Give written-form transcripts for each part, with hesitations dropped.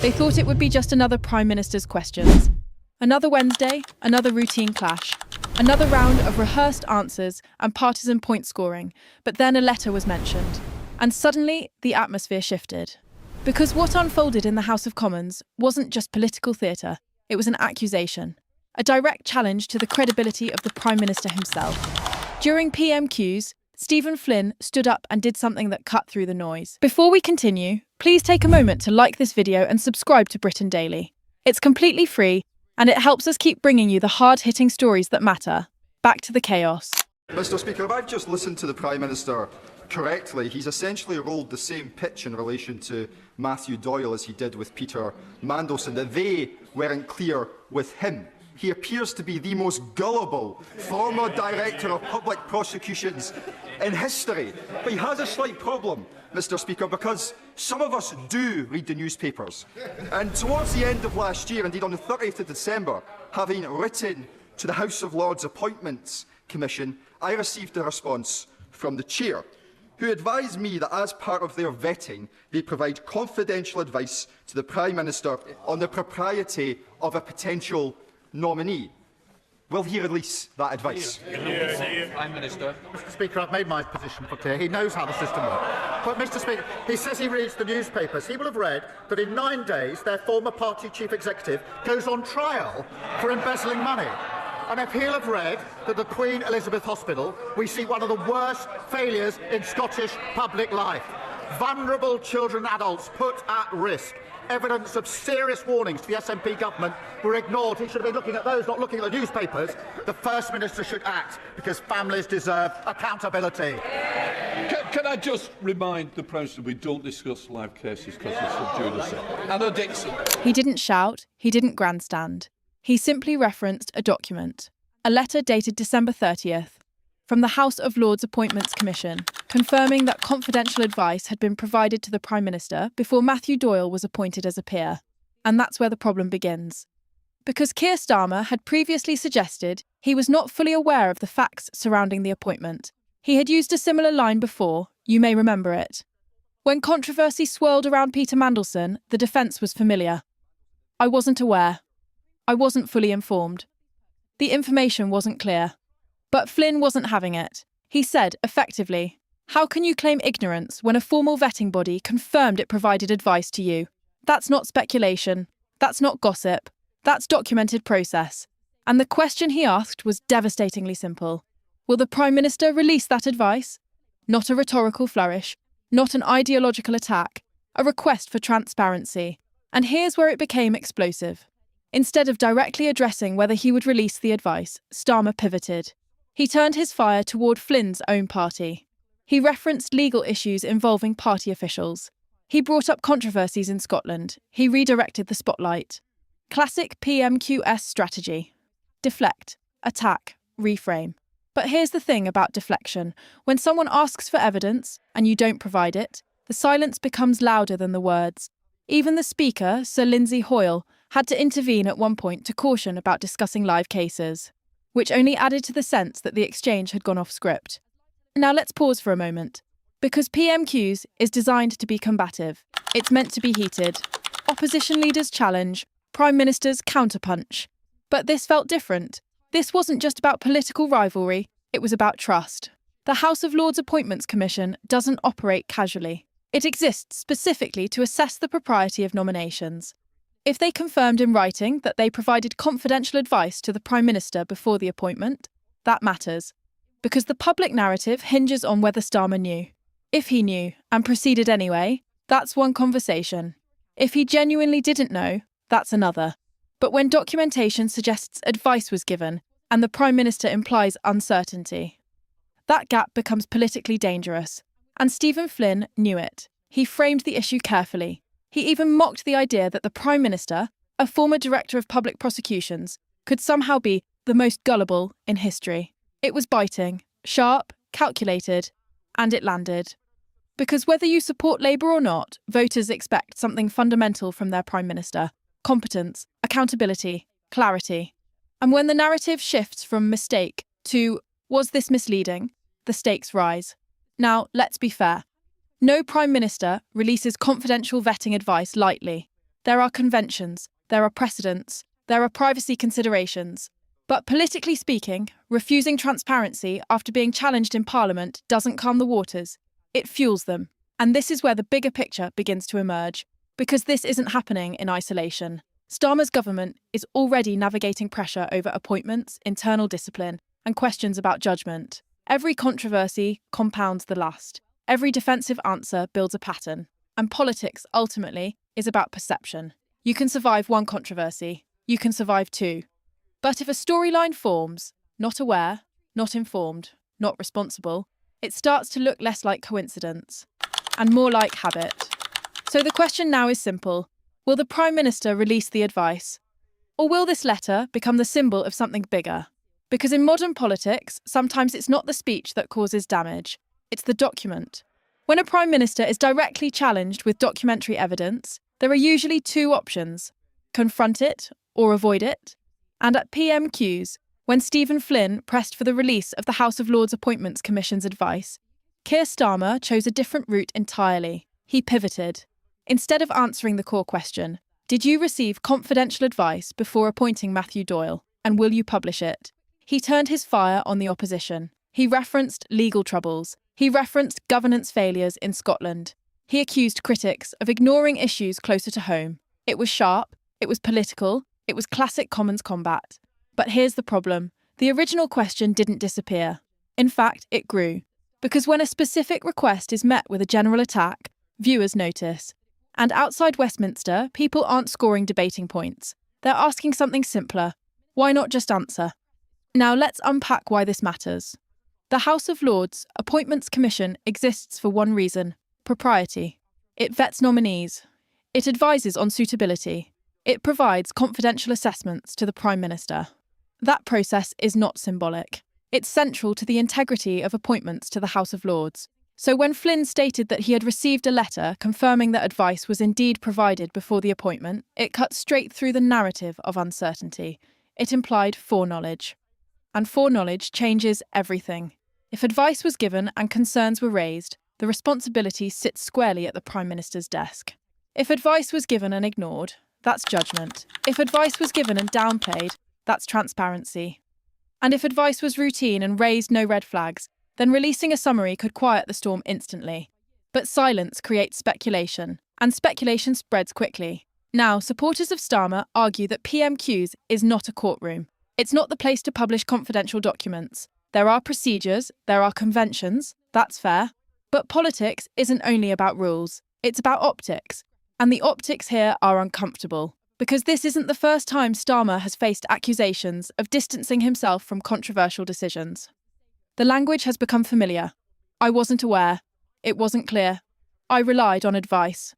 They thought it would be just another Prime Minister's questions. Another Wednesday, another routine clash. Another round of rehearsed answers and partisan point scoring, but then a letter was mentioned. And suddenly, the atmosphere shifted. Because what unfolded in the House of Commons wasn't just political theatre, it was an accusation. A direct challenge to the credibility of the Prime Minister himself. During PMQs, Steven Flynn stood up and did something that cut through the noise. Before we continue, please take a moment to like this video and subscribe to Britain Daily. It's completely free, and it helps us keep bringing you the hard-hitting stories that matter. Back to the chaos. Mr. Speaker, if I've just listened to the Prime Minister correctly, he's essentially rolled the same pitch in relation to Matthew Doyle as he did with Peter Mandelson, that they weren't clear with him. He appears to be the most gullible former Director of Public Prosecutions in history. But he has a slight problem, Mr. Speaker, because some of us do read the newspapers. And towards the end of last year, indeed on the 30th of December, having written to the House of Lords Appointments Commission, I received a response from the Chair, who advised me that as part of their vetting, they provide confidential advice to the Prime Minister on the propriety of a potential nominee. Will he release that advice? Prime Minister. Mr. Speaker, I've made my position clear. He knows how the system works. But, Mr. Speaker, he says he reads the newspapers. He will have read that in 9 days their former party chief executive goes on trial for embezzling money. And if he'll have read that the Queen Elizabeth Hospital, we see one of the worst failures in Scottish public life. Vulnerable children and adults put at risk. Evidence of serious warnings to the SNP government were ignored. He should have been looking at those, not looking at the newspapers. The First Minister should act because families deserve accountability. Can I just remind the Prime Minister we don't discuss live cases because it's sub judice. Anna Dixon. He didn't shout, he didn't grandstand. He simply referenced a document, a letter dated December 30th, from the House of Lords Appointments Commission, confirming that confidential advice had been provided to the Prime Minister before Matthew Doyle was appointed as a peer. And that's where the problem begins. Because Keir Starmer had previously suggested he was not fully aware of the facts surrounding the appointment. He had used a similar line before, you may remember it. When controversy swirled around Peter Mandelson, the defence was familiar. I wasn't aware. I wasn't fully informed. The information wasn't clear. But Flynn wasn't having it. He said, effectively, how can you claim ignorance when a formal vetting body confirmed it provided advice to you? That's not speculation. That's not gossip. That's documented process. And the question he asked was devastatingly simple. Will the Prime Minister release that advice? Not a rhetorical flourish, not an ideological attack, a request for transparency. And here's where it became explosive. Instead of directly addressing whether he would release the advice, Starmer pivoted. He turned his fire toward Flynn's own party. He referenced legal issues involving party officials. He brought up controversies in Scotland. He redirected the spotlight. Classic PMQs strategy. Deflect, attack, reframe. But here's the thing about deflection. When someone asks for evidence and you don't provide it, the silence becomes louder than the words. Even the Speaker, Sir Lindsay Hoyle, had to intervene at one point to caution about discussing live cases, which only added to the sense that the exchange had gone off script. Now let's pause for a moment. Because PMQs is designed to be combative. It's meant to be heated. Opposition leaders challenge, Prime Ministers counterpunch. But this felt different. This wasn't just about political rivalry, it was about trust. The House of Lords Appointments Commission doesn't operate casually. It exists specifically to assess the propriety of nominations. If they confirmed in writing that they provided confidential advice to the Prime Minister before the appointment, that matters. Because the public narrative hinges on whether Starmer knew. If he knew, and proceeded anyway, that's one conversation. If he genuinely didn't know, that's another. But when documentation suggests advice was given, and the Prime Minister implies uncertainty, that gap becomes politically dangerous. And Steven Flynn knew it. He framed the issue carefully. He even mocked the idea that the Prime Minister, a former Director of Public Prosecutions, could somehow be the most gullible in history. It was biting, sharp, calculated, and it landed. Because whether you support Labour or not, voters expect something fundamental from their Prime Minister: competence, accountability, clarity. And when the narrative shifts from mistake to was this misleading, the stakes rise. Now, let's be fair. No Prime Minister releases confidential vetting advice lightly. There are conventions, there are precedents, there are privacy considerations. But politically speaking, refusing transparency after being challenged in Parliament doesn't calm the waters. It fuels them. And this is where the bigger picture begins to emerge. Because this isn't happening in isolation. Starmer's government is already navigating pressure over appointments, internal discipline, and questions about judgment. Every controversy compounds the last. Every defensive answer builds a pattern. And politics, ultimately, is about perception. You can survive one controversy. You can survive two. But if a storyline forms, not aware, not informed, not responsible, it starts to look less like coincidence and more like habit. So the question now is simple. Will the Prime Minister release the advice? Or will this letter become the symbol of something bigger? Because in modern politics, sometimes it's not the speech that causes damage, it's the document. When a Prime Minister is directly challenged with documentary evidence, there are usually two options: confront it or avoid it. And at PMQs, when Steven Flynn pressed for the release of the House of Lords Appointments Commission's advice, Keir Starmer chose a different route entirely. He pivoted. Instead of answering the core question, did you receive confidential advice before appointing Matthew Doyle, and will you publish it? He turned his fire on the opposition. He referenced legal troubles. He referenced governance failures in Scotland. He accused critics of ignoring issues closer to home. It was sharp, it was political, it was classic Commons combat. But here's the problem. The original question didn't disappear. In fact, it grew. Because when a specific request is met with a general attack, viewers notice. And outside Westminster, people aren't scoring debating points. They're asking something simpler. Why not just answer? Now let's unpack why this matters. The House of Lords Appointments Commission exists for one reason: propriety. It vets nominees. It advises on suitability. It provides confidential assessments to the Prime Minister. That process is not symbolic. It's central to the integrity of appointments to the House of Lords. So when Flynn stated that he had received a letter confirming that advice was indeed provided before the appointment, it cut straight through the narrative of uncertainty. It implied foreknowledge. And foreknowledge changes everything. If advice was given and concerns were raised, the responsibility sits squarely at the Prime Minister's desk. If advice was given and ignored, that's judgment. If advice was given and downplayed, that's transparency. And if advice was routine and raised no red flags, then releasing a summary could quiet the storm instantly. But silence creates speculation, and speculation spreads quickly. Now, supporters of Starmer argue that PMQs is not a courtroom. It's not the place to publish confidential documents. There are procedures, there are conventions, that's fair. But politics isn't only about rules, it's about optics. And the optics here are uncomfortable, because this isn't the first time Starmer has faced accusations of distancing himself from controversial decisions. The language has become familiar. I wasn't aware. It wasn't clear. I relied on advice.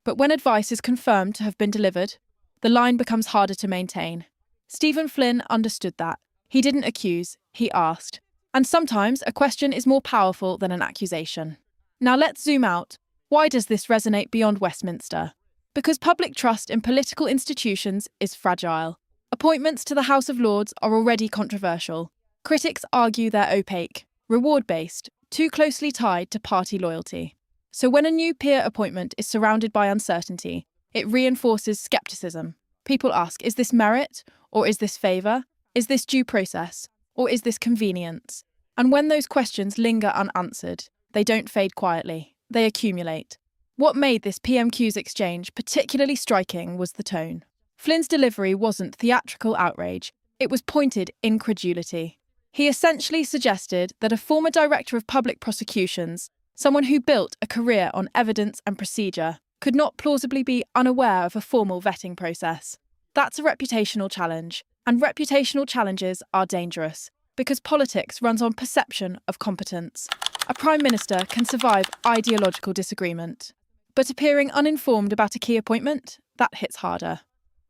But when advice is confirmed to have been delivered, the line becomes harder to maintain. Steven Flynn understood that. He didn't accuse, he asked. And sometimes a question is more powerful than an accusation. Now let's zoom out. Why does this resonate beyond Westminster? Because public trust in political institutions is fragile. Appointments to the House of Lords are already controversial. Critics argue they're opaque, reward-based, too closely tied to party loyalty. So when a new peer appointment is surrounded by uncertainty, it reinforces scepticism. People ask, is this merit? Or is this favour? Is this due process? Or is this convenience? And when those questions linger unanswered, they don't fade quietly, they accumulate. What made this PMQs exchange particularly striking was the tone. Flynn's delivery wasn't theatrical outrage, it was pointed incredulity. He essentially suggested that a former director of public prosecutions, someone who built a career on evidence and procedure, could not plausibly be unaware of a formal vetting process. That's a reputational challenge, and reputational challenges are dangerous, because politics runs on perception of competence. A Prime Minister can survive ideological disagreement, but appearing uninformed about a key appointment, that hits harder.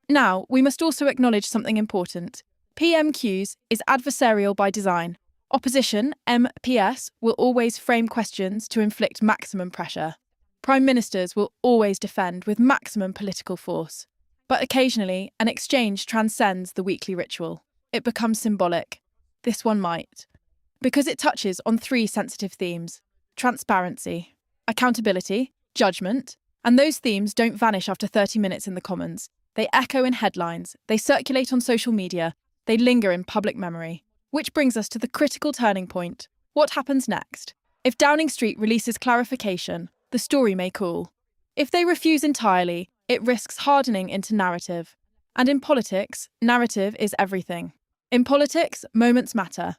Now, we must also acknowledge something important. PMQs is adversarial by design. Opposition, MPS, will always frame questions to inflict maximum pressure. Prime Ministers will always defend with maximum political force. But occasionally, an exchange transcends the weekly ritual. It becomes symbolic. This one might. Because it touches on three sensitive themes: transparency, accountability, judgment, And those themes don't vanish after 30 minutes in the Commons. They echo in headlines, they circulate on social media, they linger in public memory. Which brings us to the critical turning point. What happens next? If Downing Street releases clarification, the story may cool. If they refuse entirely, it risks hardening into narrative. And in politics, narrative is everything. In politics, moments matter.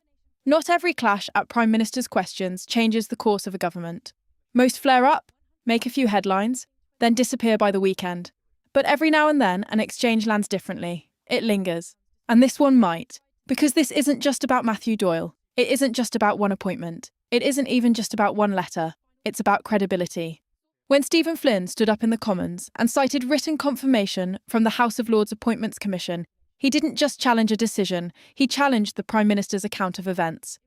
Not every clash at Prime Minister's questions changes the course of a government. Most flare up, make a few headlines, then disappear by the weekend. But every now and then, an exchange lands differently. It lingers. And this one might. Because this isn't just about Matthew Doyle. It isn't just about one appointment. It isn't even just about one letter. It's about credibility. When Steven Flynn stood up in the Commons and cited written confirmation from the House of Lords Appointments Commission, he didn't just challenge a decision, he challenged the Prime Minister's account of events.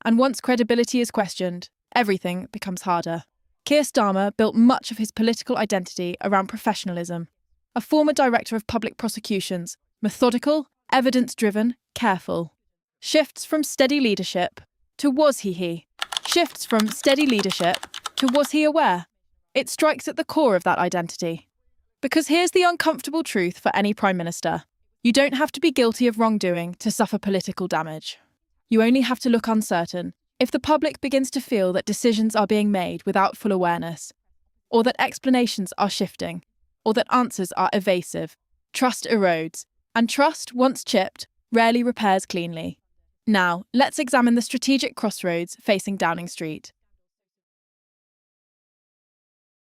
And once credibility is questioned, everything becomes harder. Keir Starmer built much of his political identity around professionalism. A former director of public prosecutions, methodical, evidence-driven, careful. Shifts from steady leadership to was he? Shifts from steady leadership to was he aware? It strikes at the core of that identity. Because here's the uncomfortable truth for any Prime Minister. You don't have to be guilty of wrongdoing to suffer political damage. You only have to look uncertain. If the public begins to feel that decisions are being made without full awareness, or that explanations are shifting, or that answers are evasive, trust erodes, and trust, once chipped, rarely repairs cleanly. Now, let's examine the strategic crossroads facing Downing Street.